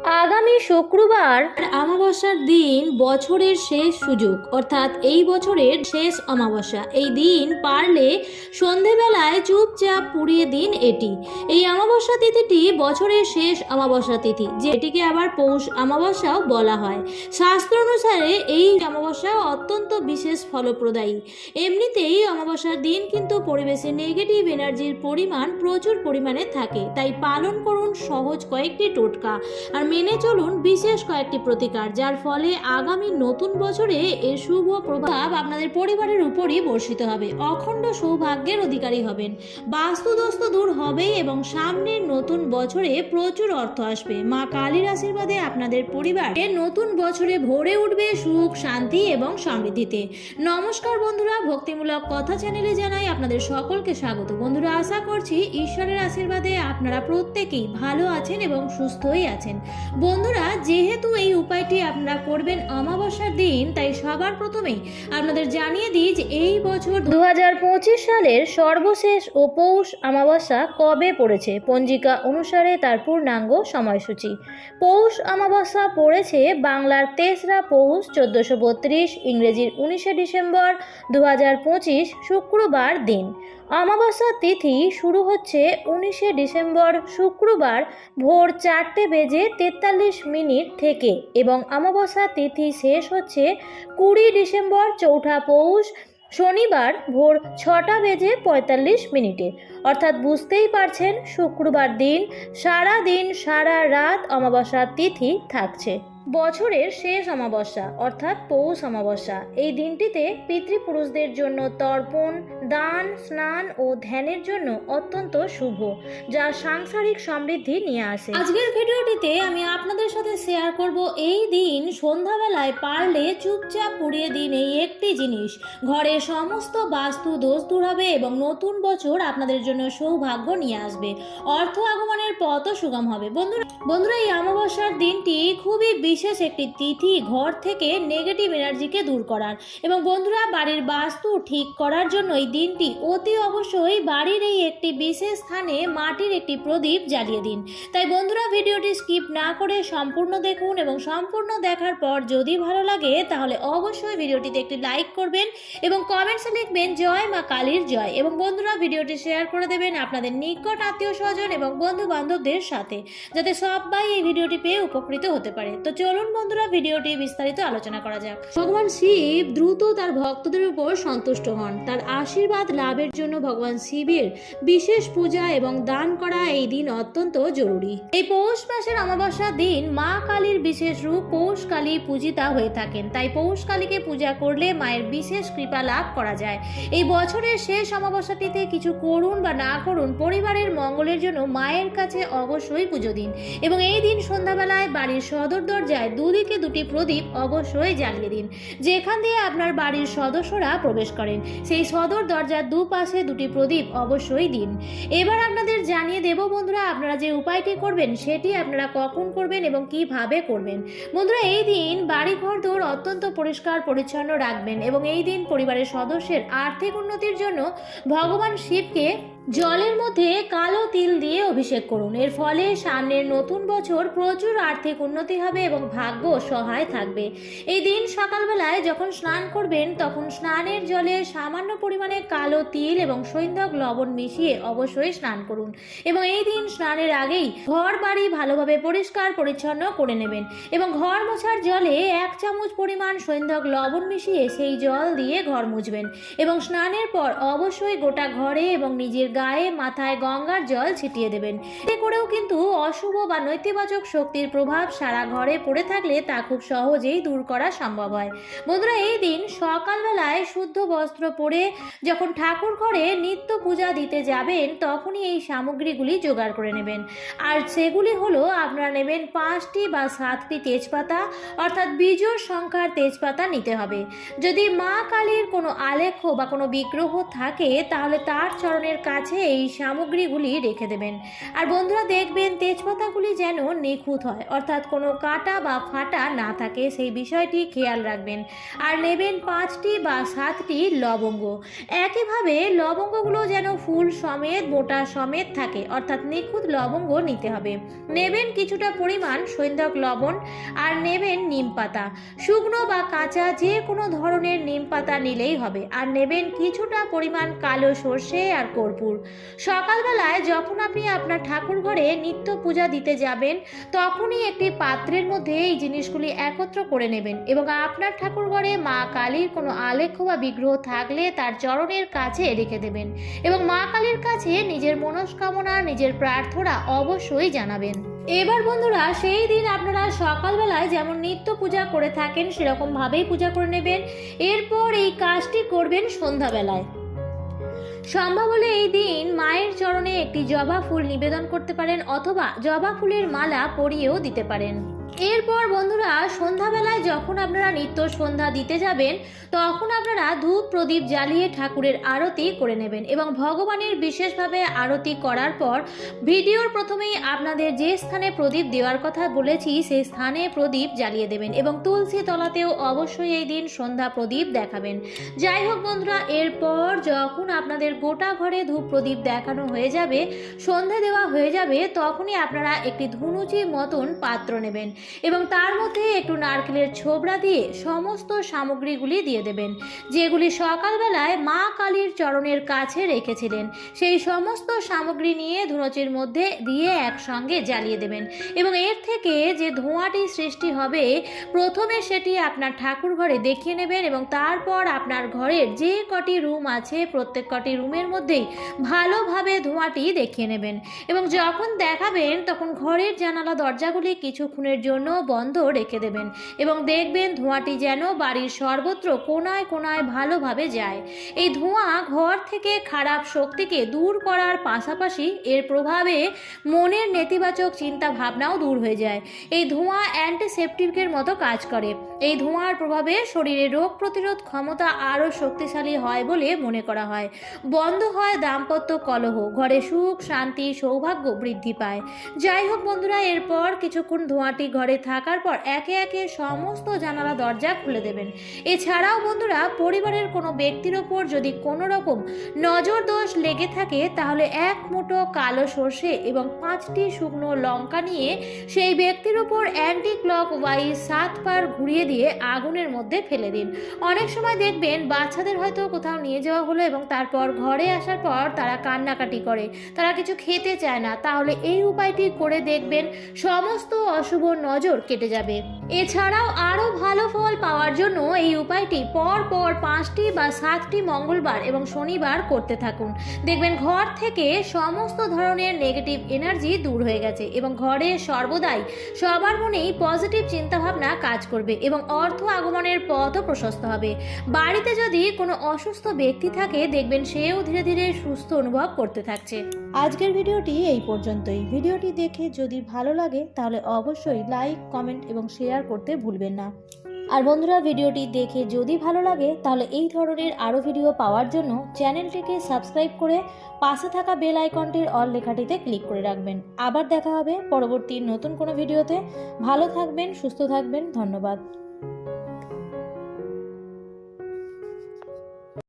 আগামী শুক্রবার অমাবস্যার দিন বছরের শেষ সুযোগ, অর্থাৎ এই বছরের শেষ অমাবস্যা। এই দিন পারলে সন্ধেবেলায় চুপচাপ পুড়িয়ে দিন এটি। এই অমাবস্যা তিথিটি বছরের শেষ অমাবস্যা তিথি, যেটিকে আবার পৌষ অমাবস্যাও বলা হয়। শাস্ত্র অনুসারে এই অমাবস্যা অত্যন্ত বিশেষ ফলপ্রদায়ী। এমনিতেই অমাবস্যার দিন কিন্তু পরিবেশে নেগেটিভ এনার্জির পরিমাণ প্রচুর পরিমাণে থাকে, তাই পালন করুন সহজ কয়েকটি টোটকা আর মেনে চলুন বিশেষ কয়েকটি প্রতিকার, যার ফলে আগামী নতুন বছরে এর শুভ প্রভাব আপনাদের পরিবারের উপরই বর্ষিত হবে। অখণ্ড সৌভাগ্যের অধিকারী হবেন, বাস্তুদোষ দূর হবে এবং সামনের নতুন বছরে প্রচুর অর্থ আসবে। মা কালীর আশীর্বাদে আপনাদের পরিবারের নতুন বছরে ভরে উঠবে সুখ, শান্তি এবং সমৃদ্ধিতে। নমস্কার বন্ধুরা, ভক্তিমূলক কথা চ্যানেলে জানাই আপনাদের সকলকে স্বাগত। বন্ধুরা, আশা করছি ঈশ্বরের আশীর্বাদে আপনারা প্রত্যেকেই ভালো আছেন এবং সুস্থই আছেন। বন্ধুরা, যেহেতু এই উপায়টি আপনারা করবেন অমাবস্যার দিন, তাই সবার প্রথমেই আপনাদের জানিয়ে দিই যে এই বছর 2025 সালের সর্বশেষ ও পৌষ অমাবস্যা কবে পড়েছে। পঞ্জিকা অনুসারে তার পূর্ণাঙ্গ সময়সূচি। পৌষ অমাবস্যা পড়েছে বাংলার 3রা পৌষ 1432, ইংরেজির 19শে ডিসেম্বর 2025 শুক্রবার দিন। অমাবস্যা তিথি শুরু হচ্ছে 19শে ডিসেম্বর শুক্রবার ভোর 4:43 থেকে এবং অমাবস্যা তিথি শেষ হচ্ছে 20 ডিসেম্বর চৌঠা পৌষ শনিবার ভোর 6:45। অর্থাৎ বুঝতেই পারছেন, শুক্রবার দিন সারা দিন সারা রাত অমাবস্যা তিথি থাকছে। বছরের শেষ অমাবস্যা অর্থাৎ পৌষ অমাবস্যা, এই দিনটিতে পিতৃপুরুষদের জন্য তর্পণ, দান, স্নান ও ধ্যানের জন্য অত্যন্ত শুভ, যা সাংসারিক সমৃদ্ধি নিয়ে আসে। আজকের ভিডিওটিতে আমি আপনাদের সাথে শেয়ার করব এই দিন সন্ধ্যাবেলায় পারলে চুপচাপ পুড়িয়ে দিন এই একটি জিনিস। ঘরের সমস্ত বাস্তু দোষ দূর হবে এবং নতুন বছর আপনাদের জন্য সৌভাগ্য নিয়ে আসবে। অর্থ আগমনের পথও সুগম হবে। বন্ধুরা, এই অমাবস্যার দিনটি খুবই বিশেষ একটি তিথি ঘর থেকে নেগেটিভ এনার্জিকে দূর করার এবং বন্ধুরা, বাড়ির বাস্তু ঠিক করার জন্য এই দিনটি অতি অবশ্যই বাড়ির এই একটি বিশেষ স্থানে মাটির একটি প্রদীপ জ্বালিয়ে দিন। তাই বন্ধুরা, ভিডিওটি স্কিপ না করে সম্পূর্ণ দেখুন এবং সম্পূর্ণ দেখার পর যদি ভালো লাগে তাহলে অবশ্যই ভিডিওটিতে একটি লাইক করবেন এবং কমেন্টসে লিখবেন জয় মা কালীর জয়। এবং বন্ধুরা, ভিডিওটি শেয়ার করে দেবেন আপনাদের নিকট আত্মীয় স্বজন এবং বন্ধু বান্ধবদের সাথে, যাতে সবাই এই ভিডিওটি পেয়ে উপকৃত হতে পারে। তো চলুন বন্ধুরা, ভিডিওটি বিস্তারিত আলোচনা করা যাক। ভগবান শিব দ্রুত তার ভক্তদের উপর সন্তুষ্ট হন। তার আশীর্বাদ লাভের জন্য ভগবান শিবের বিশেষ পূজা এবং দান করা এই দিন অত্যন্ত জরুরি। এই পৌষ মাসের অমাবস্যার দিন মা কালীর বিশেষ রূপ পৌষ কালী পূজিতা হয়ে থাকেন, তাই পৌষ কালীকে পূজা করলে মায়ের বিশেষ কৃপা লাভ করা যায়। এই বছরের শেষ অমাবস্যাটিতে কিছু করুন বা না করুন, পরিবারের মঙ্গলের জন্য মায়ের কাছে অবশ্যই পুজো দিন এবং এই দিন সন্ধ্যাবেলায় বাড়ির সদর দরজায় দুদিকে দুটি প্রদীপ অবশ্যই জ্বালিয়ে দিন। যেখান দিয়ে আপনার বাড়ির সদস্যরা প্রবেশ করেন সেই সদর দরজার দুপাশে দুটি প্রদীপ অবশ্যই দিন। এবার আপনাদের জানিয়ে দেব বন্ধুরা, আপনারা যে উপায়টি করবেন সেটি আপনারা কখন করবেন এবং কিভাবে করবেন। বন্ধুরা, এই দিন বাড়ি ঘর দৌড় অত্যন্ত পরিষ্কার পরিচ্ছন্ন রাখবেন এবং এই দিন পরিবারের সদস্যের আর্থিক উন্নতির জন্য ভগবান শিবকে জলের মধ্যে কালো তিল দিয়ে অভিষেক করুন। এর ফলে সামনের নতুন বছর প্রচুর আর্থিক উন্নতি হবে এবং ভাগ্য সহায় থাকবে। এই দিন সকালবেলায় যখন স্নান করবেন তখন স্নানের জলে সামান্য পরিমাণে কালো তিল এবং সৈন্ধব লবণ মিশিয়ে অবশ্যই স্নান করুন এবং এই দিন স্নানের আগেই ঘর বাড়ি ভালোভাবে পরিষ্কার পরিচ্ছন্ন করে নেবেন এবং ঘর মোছার জলে 1 চামচ পরিমাণ সৈন্ধব লবণ মিশিয়ে সেই জল দিয়ে ঘর মুছবেন এবং স্নানের পর অবশ্যই গোটা ঘরে এবং নিজের গায়ে মাথায় গঙ্গার জল ছিটিয়ে দেবেন। এতে করেও কিন্তু অশুভ বা নৈতিবাচক শক্তির প্রভাব সারা ঘরে পড়ে থাকলে তা খুব সহজেই দূর করা সম্ভব হয়। বন্ধুরা, এই দিন সকালবেলায় শুদ্ধ বস্ত্র পরে যখন ঠাকুর ঘরে নিত্য পূজা দিতে যাবেন তখনই এই সামগ্রীগুলি জোগাড় করে নেবেন। আর সেগুলি হলো, আপনারা নেবেন 5টি বা 7টি তেজপাতা, অর্থাৎ বিজোড় সংখ্যার তেজপাতা নিতে হবে। যদি মা কালীর কোনো আলেখ্য বা কোনো বিগ্রহ থাকে তাহলে তার চরণের কাছে কাছে এই সামগ্রীগুলি রেখে দেবেন। আর বন্ধুরা দেখবেন তেজপাতাগুলি যেন নিখুঁত হয়, অর্থাৎ কোনো কাটা বা ফাটা না থাকে সেই বিষয়টি খেয়াল রাখবেন। আর নেবেন 5টি বা 7টি লবঙ্গ। একইভাবে লবঙ্গগুলো যেন ফুল সমেত বোটা সমেত থাকে, অর্থাৎ নিখুঁত লবঙ্গ নিতে হবে। নেবেন কিছুটা পরিমাণ সৈন্দক লবণ আর নেবেন নিম পাতা, শুকনো বা কাঁচা যে কোনো ধরনের নিম পাতা নিলেই হবে। আর নেবেন কিছুটা পরিমাণ কালো সর্ষে আর কর্পূর। সকালবেলায় যখন আপনি আপনার ঠাকুর ঘরে নিত্য পূজা দিতে যাবেন তখনই একটি পাত্রের মধ্যে এই জিনিসগুলি একত্র করে নেবেন এবং আপনার ঠাকুর ঘরে মা কালীর কোনো আলেখ্য বা বিগ্রহ থাকলে তার চরণের কাছে রেখে দেবেন এবং মা কালীর কাছে নিজের মনস্কামনা, নিজের প্রার্থনা অবশ্যই জানাবেন। এবার বন্ধুরা সেই দিন আপনারা সকালবেলায় যেমন নিত্য পূজা করে থাকেন সেরকম ভাবেই পূজা করে নেবেন। এরপর এই কাজটি করবেন সন্ধ্যাবেলায়। সম্ভব হলে এই দিন মায়ের চরণে একটি জবা ফুল নিবেদন করতে পারেন অথবা জবা ফুলের মালা পরিয়েও দিতে পারেন। এরপর বন্ধুরা সন্ধ্যাবেলায় যখন আপনারা নিত্য সন্ধ্যা দিতে যাবেন তখন আপনারা ধূপ প্রদীপ জ্বালিয়ে ঠাকুরের আরতি করে নেবেন এবং ভগবানের বিশেষভাবে আরতি করার পর ভিডিওর প্রথমেই আপনাদের যে স্থানে প্রদীপ দেওয়ার কথা বলেছি সেই স্থানে প্রদীপ জ্বালিয়ে দেবেন এবং তুলসী তলাতেও অবশ্যই এই দিন সন্ধ্যা প্রদীপ দেখাবেন। যাই হোক বন্ধুরা, এরপর যখন আপনাদের গোটা ঘরে ধূপ প্রদীপ দেখানো হয়ে যাবে, সন্ধ্যা দেওয়া হয়ে যাবে, তখনই আপনারা একটি ধুনুচি মতন পাত্র নেবেন এবং তার মধ্যে একটু নারকেলের ছোবড়া দিয়ে সমস্ত সামগ্রীগুলি দিয়ে দেবেন যেগুলি সকালবেলায় মা কালীর চরণের কাছে রেখেছিলেন। সেই সমস্ত সামগ্রী নিয়ে ধুনুচির মধ্যে দিয়ে একসঙ্গে জ্বালিয়ে দেবেন এবং এর থেকে যে ধোঁয়াটি সৃষ্টি হবে প্রথমে সেটি আপনার ঠাকুর ঘরে দেখিয়ে নেবেন এবং তারপর আপনার ঘরের যে কটি রুম আছে প্রত্যেক কটি রুমের মধ্যেই ভালোভাবে ধোঁয়াটি দেখিয়ে নেবেন এবং যখন দেখাবেন তখন ঘরের জানালা দরজাগুলি কিছুক্ষণের জন্য বন্ধ রেখে দেবেন এবং দেখবেন ধোঁয়াটি যেন বাড়ির সর্বত্র কোনায় কোনায় ভালোভাবে যায়। এই ধোঁয়া ঘর থেকে খারাপ শক্তিকে দূর করার পাশাপাশি এর প্রভাবে মনের নেতিবাচক চিন্তা ভাবনাও দূর হয়ে যায়। এই ধোঁয়া অ্যান্টিসেপটিকের মতো কাজ করে। এই ধোঁয়ার প্রভাবে শরীরে রোগ প্রতিরোধ ক্ষমতা আরও শক্তিশালী হয় বলে মনে করা হয়। বন্ধ হয় দাম্পত্য কলহ, ঘরে সুখ শান্তি সৌভাগ্য বৃদ্ধি পায়। যাই হোক বন্ধুরা, এরপর কিছুক্ষণ ধোঁয়াটি ঘরে থাকার পর একে একে সমস্ত জানালা দরজা খুলে দেবেন। এছাড়াও বন্ধুরা পরিবারের কোনো ব্যক্তির ওপর যদি কোনো রকম নজর দোষ লেগে থাকে তাহলে এক মুঠো কালো সর্ষে এবং 5টি শুকনো লঙ্কা নিয়ে সেই ব্যক্তির ওপর অ্যান্টি ক্লক ওয়াইজ 7 বার ঘুরিয়ে দিয়ে আগুনের মধ্যে ফেলে দিন। অনেক সময় দেখবেন বাচ্চাদের হয়তো কোথাও নিয়ে যাওয়া হলো এবং তারপর ঘরে আসার পর তারা কান্নাকাটি করে, তারা কিছু খেতে চায় না, তাহলে এই উপায়টি করে দেখবেন সমস্ত অশুভ নজর কেটে যাবে। এছাড়াও আরও ভালো ফল পাওয়ার জন্য এই উপায়টি পর পর 5টি বা 7টি মঙ্গলবার এবং শনিবার করতে থাকুন। দেখবেন ঘর থেকে সমস্ত ধরনের নেগেটিভ এনার্জি দূর হয়ে গেছে এবং ঘরে সর্বদাই সবার মনেই পজিটিভ চিন্তাভাবনা কাজ করবে এবং অর্থ আগমনের পথও প্রশস্ত হবে। বাড়িতে যদি কোনো অসুস্থ ব্যক্তি থাকে দেখবেন সেও ধীরে ধীরে সুস্থ অনুভব করতে থাকছে। আজকের ভিডিওটি এই পর্যন্তই। ভিডিওটি দেখে যদি ভালো লাগে তাহলে অবশ্যই লাইক, কমেন্ট এবং শেয়ার করতে ভুলবেন না। আর বন্ধুরা ভিডিওটি দেখে যদি ভালো লাগে তাহলে এই ধরনের আরও ভিডিও পাওয়ার জন্য চ্যানেলটিকে সাবস্ক্রাইব করে পাশে থাকা বেল আইকনটির অল লেখাটিতে ক্লিক করে রাখবেন। আবার দেখা হবে পরবর্তী নতুন কোনো ভিডিওতে। ভালো থাকবেন, সুস্থ থাকবেন, ধন্যবাদ।